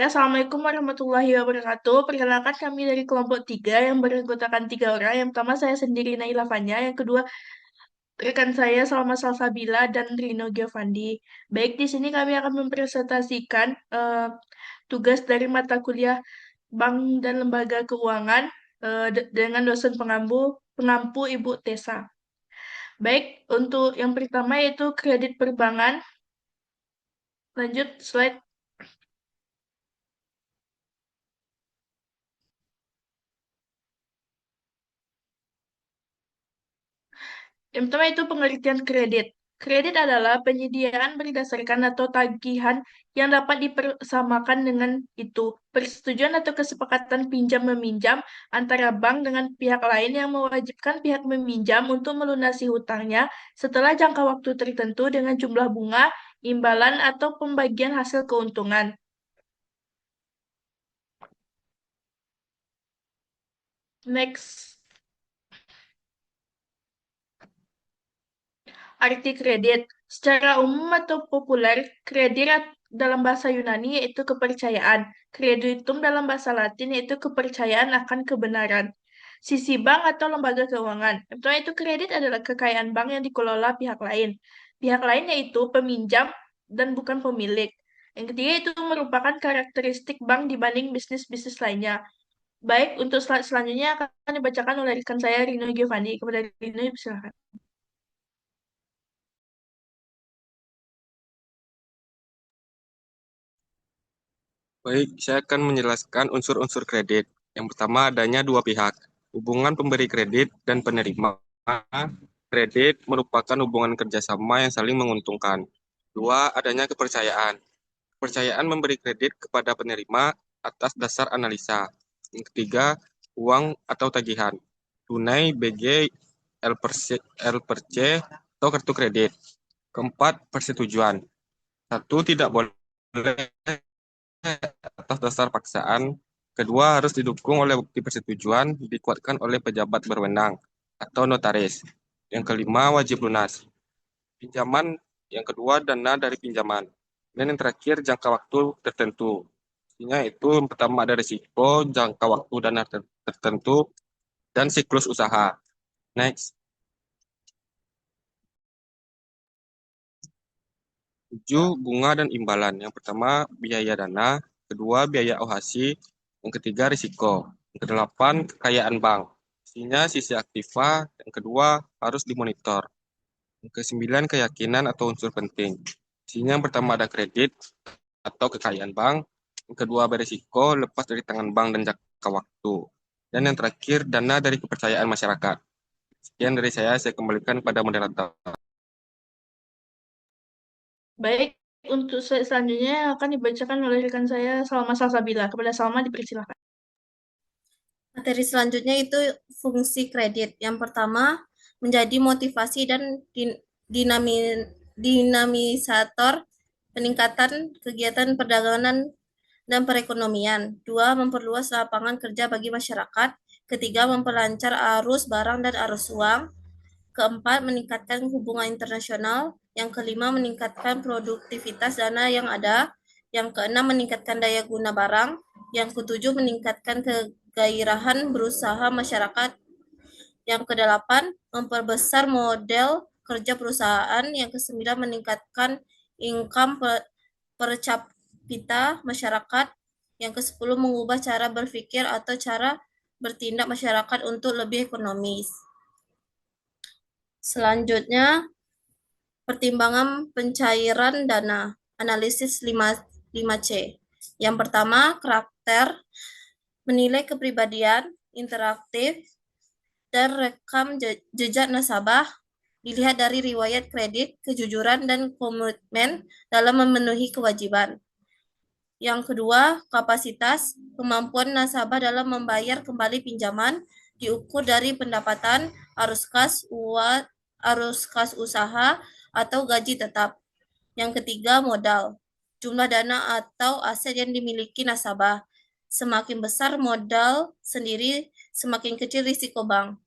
Assalamualaikum warahmatullahi wabarakatuh. Perkenalkan kami dari kelompok 3 yang beranggotakan 3 orang. Yang pertama saya sendiri Naila Fanya, yang kedua rekan saya Salma Salsabila dan Rino Giovanni. Baik, di sini kami akan mempresentasikan tugas dari mata kuliah Bank dan Lembaga Keuangan dengan dosen pengampu Ibu Tessa. Baik, untuk yang pertama yaitu kredit perbankan. Lanjut slide. Yang pertama itu pengertian kredit. Kredit adalah penyediaan berdasarkan atau tagihan yang dapat dipersamakan dengan itu. Persetujuan atau kesepakatan pinjam-meminjam antara bank dengan pihak lain yang mewajibkan pihak meminjam untuk melunasi hutangnya setelah jangka waktu tertentu dengan jumlah bunga, imbalan, atau pembagian hasil keuntungan. Next. Arti kredit. Secara umum atau populer, kredit dalam bahasa Yunani yaitu kepercayaan. Kreditum dalam bahasa Latin yaitu kepercayaan akan kebenaran. Sisi bank atau lembaga keuangan. Yang pertama itu kredit adalah kekayaan bank yang dikelola pihak lain. Pihak lain yaitu peminjam dan bukan pemilik. Yang ketiga itu merupakan karakteristik bank dibanding bisnis-bisnis lainnya. Baik, untuk slide selanjutnya akan dibacakan oleh rekan saya Rino Giovanni. Kepada Rino, silakan. Baik, saya akan menjelaskan unsur-unsur kredit. Yang pertama, adanya dua pihak, hubungan pemberi kredit dan penerima. Kredit merupakan hubungan kerjasama yang saling menguntungkan. Dua, adanya kepercayaan. Kepercayaan memberi kredit kepada penerima atas dasar analisa. Yang ketiga, uang atau tagihan. Tunai, BG, L per C, atau kartu kredit. Keempat, persetujuan. Satu, tidak boleh atas dasar paksaan. Kedua, harus didukung oleh bukti persetujuan dikuatkan oleh pejabat berwenang atau notaris. Yang kelima, wajib lunas. Pinjaman yang kedua, dana dari pinjaman. Dan yang terakhir, jangka waktu tertentu. Artinya itu yang pertama ada risiko, jangka waktu dana tertentu, dan siklus usaha. Next. 7, bunga dan imbalan. Yang pertama, biaya dana. Kedua, biaya OHASI. Yang ketiga, risiko. Yang kedelapan, kekayaan bank. Isinya sisi aktiva. Yang kedua, harus dimonitor. Yang kesembilan, keyakinan atau unsur penting. Isinya yang pertama ada kredit atau kekayaan bank. Yang kedua, berisiko lepas dari tangan bank dan jangka waktu. Dan yang terakhir, dana dari kepercayaan masyarakat. Sekian dari saya kembalikan pada moderator. Baik, untuk slide selanjutnya akan dibacakan oleh rekan saya Salma Salsabila. Kepada Salma dipersilakan. Materi selanjutnya itu fungsi kredit. Yang pertama, menjadi motivasi dan dinamisator peningkatan kegiatan perdagangan dan perekonomian. Dua, memperluas lapangan kerja bagi masyarakat. Ketiga, memperlancar arus barang dan arus uang. Keempat, meningkatkan hubungan internasional. Yang kelima, meningkatkan produktivitas dana yang ada. Yang keenam, meningkatkan daya guna barang. Yang ketujuh, meningkatkan kegairahan berusaha masyarakat. Yang kedelapan, memperbesar model kerja perusahaan. Yang kesembilan, meningkatkan income per capita masyarakat. Yang kesepuluh, mengubah cara berpikir atau cara bertindak masyarakat untuk lebih ekonomis. Selanjutnya, pertimbangan pencairan dana, analisis 5C. Yang pertama, karakter, menilai kepribadian, interaktif, dan rekam jejak nasabah, dilihat dari riwayat kredit, kejujuran, dan komitmen dalam memenuhi kewajiban. Yang kedua, kapasitas, kemampuan nasabah dalam membayar kembali pinjaman, diukur dari pendapatan, arus kas usaha, atau gaji tetap. Yang ketiga, modal, jumlah dana atau aset yang dimiliki nasabah. Semakin besar modal sendiri, semakin kecil risiko bank.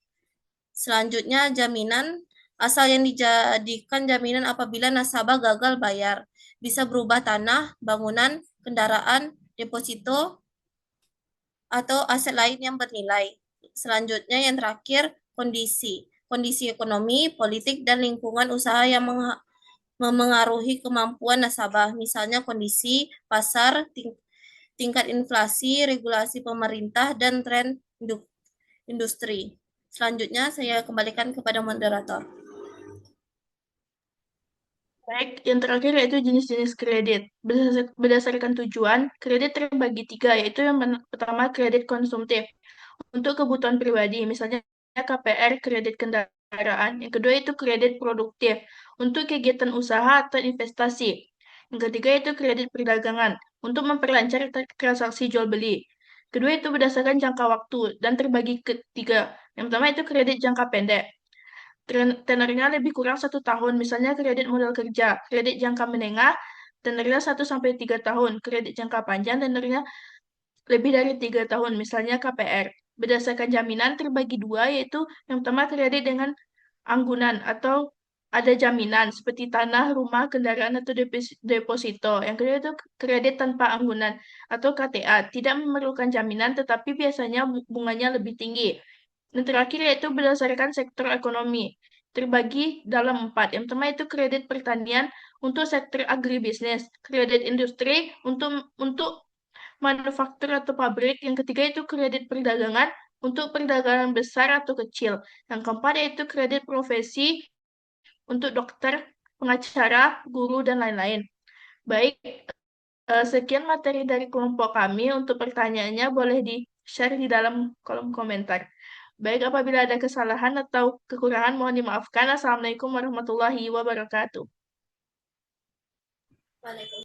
Selanjutnya, jaminan, asal yang dijadikan jaminan apabila nasabah gagal bayar. Bisa berubah tanah, bangunan, kendaraan, deposito, atau aset lain yang bernilai. Selanjutnya yang terakhir, kondisi. Kondisi ekonomi, politik, dan lingkungan usaha yang memengaruhi kemampuan nasabah. Misalnya kondisi pasar, tingkat inflasi, regulasi pemerintah, dan tren industri. Selanjutnya saya kembalikan kepada moderator. Baik, yang terakhir yaitu jenis-jenis kredit. Berdasarkan tujuan, kredit terbagi tiga, yaitu yang pertama kredit konsumtif untuk kebutuhan pribadi, misalnya KPR, kredit kendaraan. Yang kedua itu kredit produktif untuk kegiatan usaha atau investasi. Yang ketiga itu kredit perdagangan untuk memperlancar transaksi jual beli. Kedua itu berdasarkan jangka waktu dan terbagi ketiga. Yang pertama itu kredit jangka pendek. Tenornya lebih kurang 1 tahun, misalnya kredit modal kerja, kredit jangka menengah, tenornya 1 sampai 3 tahun, kredit jangka panjang, tenornya lebih dari 3 tahun, misalnya KPR. Berdasarkan jaminan terbagi dua, yaitu yang pertama kredit dengan anggunan atau ada jaminan seperti tanah, rumah, kendaraan, atau deposito. Yang kedua itu kredit tanpa anggunan atau KTA, tidak memerlukan jaminan tetapi biasanya bunganya lebih tinggi. Dan terakhir yaitu berdasarkan sektor ekonomi, terbagi dalam 4. Yang pertama itu kredit pertanian untuk sektor agribisnis, kredit industri untuk manufaktur atau pabrik. Yang ketiga itu kredit perdagangan untuk perdagangan besar atau kecil. Yang keempat yaitu kredit profesi untuk dokter, pengacara, guru, dan lain-lain. Baik, sekian materi dari kelompok kami. Untuk pertanyaannya boleh di-share di dalam kolom komentar. Baik, apabila ada kesalahan atau kekurangan mohon dimaafkan. Assalamualaikum warahmatullahi wabarakatuh. Waalaikumsalam.